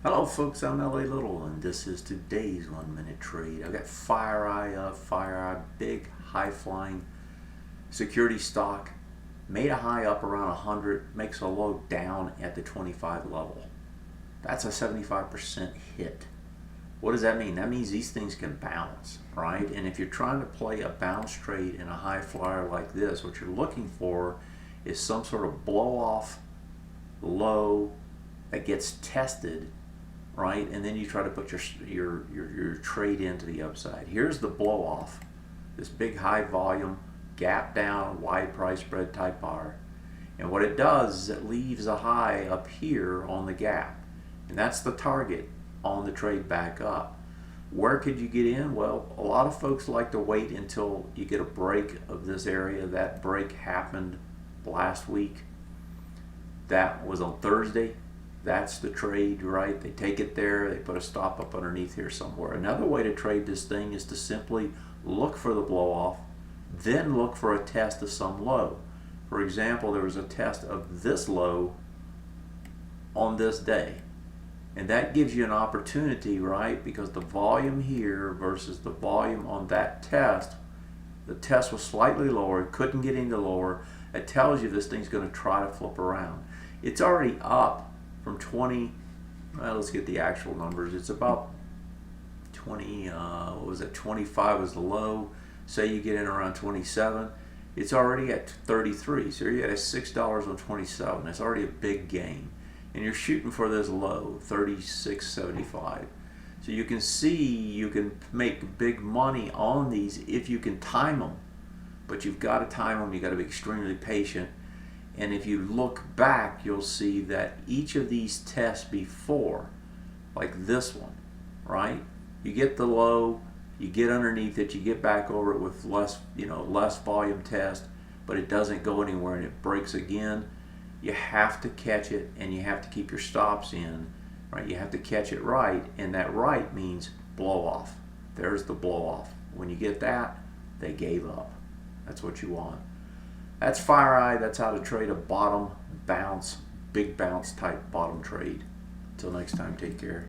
Hello folks, I'm LA Little and this is today's 1 minute trade. I've got FEYE up, FEYE, big high flying security stock, made a high up around 100, makes a low down at the 25 level. That's a 75% hit. What does that mean? That means these things can bounce, right? And if you're trying to play a bounce trade in a high flyer like this, what you're looking for is some sort of blow off low that gets tested, right? And then you try to put your trade into the upside. Here's the blow off, this big high volume, gap down, wide price spread type bar. And what it does is it leaves a high up here on the gap. And that's the target on the trade back up. Where could you get in? Well, a lot of folks like to wait until you get a break of this area. That break happened last week. That was on Thursday. That's the trade, right? They take it there, they put a stop up underneath here somewhere. Another way to trade this thing is to simply look for the blow off, then look for a test of some low. For example, there was a test of this low on this day. And that gives you an opportunity, right? Because the volume here versus the volume on that test, the test was slightly lower, it couldn't get any lower. It tells you this thing's going to try to flip around. It's already up from 20, well, let's get the actual numbers. It's about 20, what was it, 25 was the low. Say you get in around 27, it's already at 33. So you're at $6 on 27. That's already a big gain. And you're shooting for this low, 36.75. So you can see you can make big money on these if you can time them. But you've got to time them, you've got to be extremely patient. And if you look back, you'll see that each of these tests before, like this one, right? You get the low, you get underneath it, you get back over it with less, less volume test, but it doesn't go anywhere and it breaks again. You have to catch it and you have to keep your stops in, right? You have to catch it right, and that right means blow off. There's the blow off. When you get that, they gave up. That's what you want. That's FEYE. That's how to trade a bottom bounce, big bounce type bottom trade. Until next time, take care.